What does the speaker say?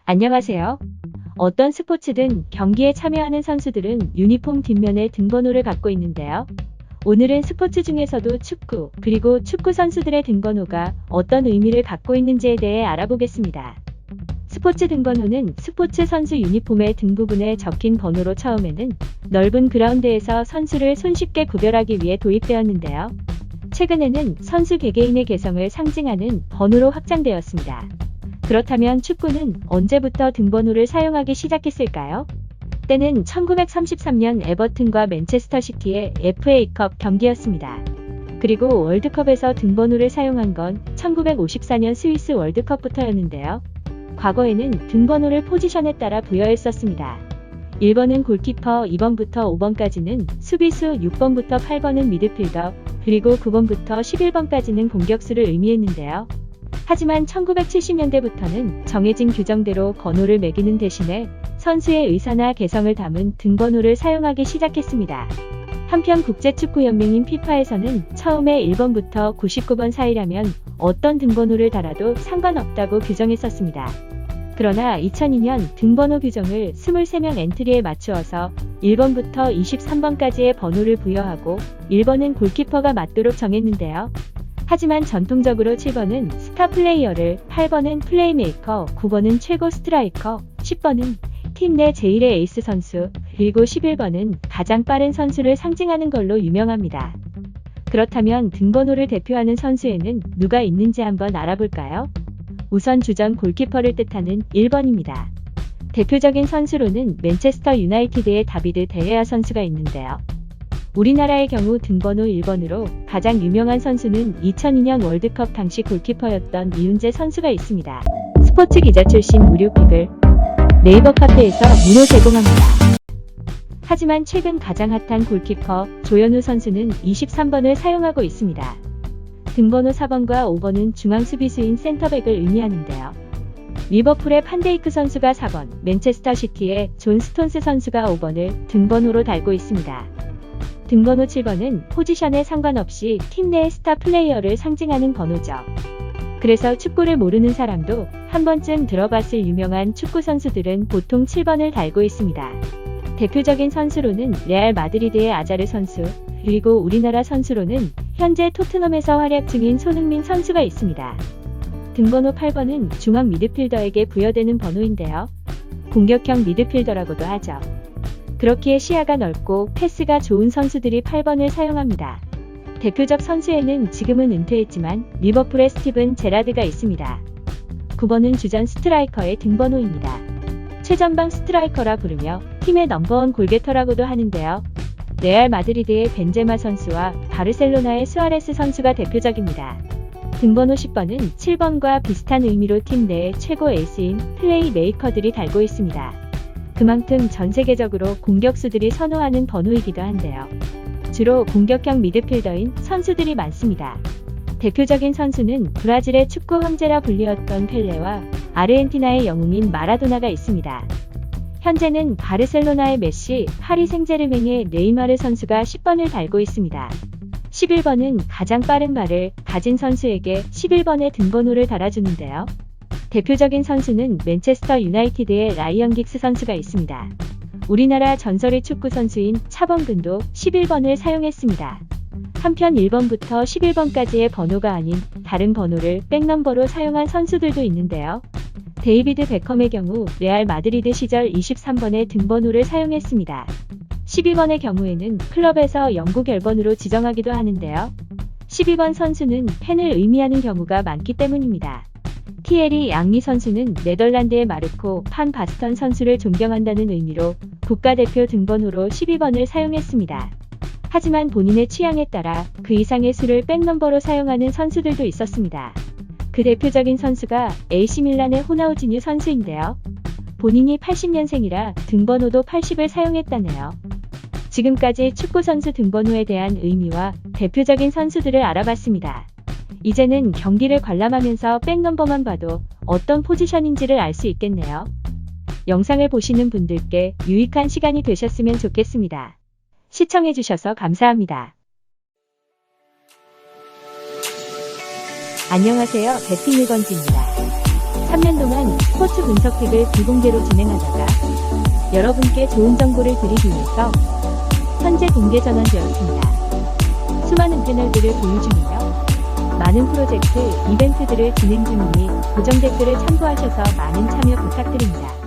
안녕하세요. 어떤 스포츠든 경기에 참여하는 선수들은 유니폼 뒷면에 등번호를 갖고 있는데요. 오늘은 스포츠 중에서도 축구, 그리고 축구 선수들의 등번호가 어떤 의미를 갖고 있는지에 대해 알아보겠습니다. 스포츠 등번호는 스포츠 선수 유니폼의 등 부분에 적힌 번호로 처음에는 넓은 그라운드에서 선수를 손쉽게 구별하기 위해 도입되었는데요. 최근에는 선수 개개인의 개성을 상징하는 번호로 확장되었습니다. 그렇다면 축구는 언제부터 등번호를 사용하기 시작했을까요? 때는 1933년 에버튼과 맨체스터 시티의 FA컵 경기였습니다. 그리고 월드컵에서 등번호를 사용한 건 1954년 스위스 월드컵부터였는데요. 과거에는 등번호를 포지션에 따라 부여했었습니다. 1번은 골키퍼, 2번부터 5번까지는 수비수, 6번부터 8번은 미드필더, 그리고 9번부터 11번까지는 공격수를 의미했는데요. 하지만 1970년대부터는 정해진 규정대로 번호를 매기는 대신에 선수의 의사나 개성을 담은 등번호를 사용하기 시작했습니다. 한편 국제축구연맹인 피파에서는 처음에 1번부터 99번 사이라면 어떤 등번호를 달아도 상관없다고 규정했었습니다. 그러나 2002년 등번호 규정을 23명 엔트리에 맞추어서 1번부터 23번까지의 번호를 부여하고 1번은 골키퍼가 맞도록 정했는데요. 하지만 전통적으로 7번은 스타 플레이어를, 8번은 플레이메이커, 9번은 최고 스트라이커, 10번은 팀 내 제일의 에이스 선수, 그리고 11번은 가장 빠른 선수를 상징하는 걸로 유명합니다. 그렇다면 등번호를 대표하는 선수에는 누가 있는지 한번 알아볼까요? 우선 주전 골키퍼를 뜻하는 1번입니다. 대표적인 선수로는 맨체스터 유나이티드의 다비드 데헤아 선수가 있는데요. 우리나라의 경우 등번호 1번으로 가장 유명한 선수는 2002년 월드컵 당시 골키퍼였던 이훈재 선수가 있습니다. 스포츠 기자 출신 무료픽을 네이버 카페에서 무료 제공합니다. 하지만 최근 가장 핫한 골키퍼 조현우 선수는 23번을 사용하고 있습니다. 등번호 4번과 5번은 중앙 수비수인 센터백을 의미하는데요. 리버풀의 판데이크 선수가 4번, 맨체스터 시티의 존 스톤스 선수가 5번을 등번호로 달고 있습니다. 등번호 7번은 포지션에 상관없이 팀 내의 스타 플레이어를 상징하는 번호죠. 그래서 축구를 모르는 사람도 한 번쯤 들어봤을 유명한 축구 선수들은 보통 7번을 달고 있습니다. 대표적인 선수로는 레알 마드리드의 아자르 선수, 그리고 우리나라 선수로는 현재 토트넘에서 활약 중인 손흥민 선수가 있습니다. 등번호 8번은 중앙 미드필더에게 부여되는 번호인데요. 공격형 미드필더라고도 하죠. 그렇기에 시야가 넓고 패스가 좋은 선수들이 8번을 사용합니다. 대표적 선수에는 지금은 은퇴했지만 리버풀의 스티븐 제라드가 있습니다. 9번은 주전 스트라이커의 등번호입니다. 최전방 스트라이커라 부르며 팀의 넘버원 골게터라고도 하는데요. 레알 마드리드의 벤제마 선수와 바르셀로나의 수아레스 선수가 대표적입니다. 등번호 10번은 7번과 비슷한 의미로 팀 내의 최고 에이스인 플레이메이커들이 달고 있습니다. 그만큼 전 세계적으로 공격수들이 선호하는 번호이기도 한데요. 주로 공격형 미드필더인 선수들이 많습니다. 대표적인 선수는 브라질의 축구 황제라 불리웠던 펠레와 아르헨티나의 영웅인 마라도나가 있습니다. 현재는 바르셀로나의 메시, 파리 생제르맹의 네이마르 선수가 10번을 달고 있습니다. 11번은 가장 빠른 발을 가진 선수에게 11번의 등번호를 달아주는데요. 대표적인 선수는 맨체스터 유나이티드의 라이언 긱스 선수가 있습니다. 우리나라 전설의 축구 선수인 차범근도 11번을 사용했습니다. 한편 1번부터 11번까지의 번호가 아닌 다른 번호를 백넘버로 사용한 선수들도 있는데요. 데이비드 베컴의 경우 레알 마드리드 시절 23번의 등번호를 사용했습니다. 12번의 경우에는 클럽에서 영구 결번으로 지정하기도 하는데요. 12번 선수는 팬을 의미하는 경우가 많기 때문입니다. 티에리 앙리 선수는 네덜란드의 마르코 판 바스턴 선수를 존경한다는 의미로 국가대표 등번호로 12번을 사용했습니다. 하지만 본인의 취향에 따라 그 이상의 수를 백넘버로 사용하는 선수들도 있었습니다. 그 대표적인 선수가 AC밀란의 호나우지뉴 선수인데요. 본인이 80년생이라 등번호도 80을 사용했다네요. 지금까지 축구선수 등번호에 대한 의미와 대표적인 선수들을 알아봤습니다. 이제는 경기를 관람하면서 백넘버만 봐도 어떤 포지션인지를 알 수 있겠네요. 영상을 보시는 분들께 유익한 시간이 되셨으면 좋겠습니다. 시청해주셔서 감사합니다. 안녕하세요. 배팅 일번지입니다. 3년 동안 스포츠 분석팩을 비공개로 진행하다가 여러분께 좋은 정보를 드리기 위해서 현재 공개 전환되었습니다. 수많은 패널들을 보유 중이며 많은 프로젝트, 이벤트들을 진행 중이니 고정 댓글을 참고하셔서 많은 참여 부탁드립니다.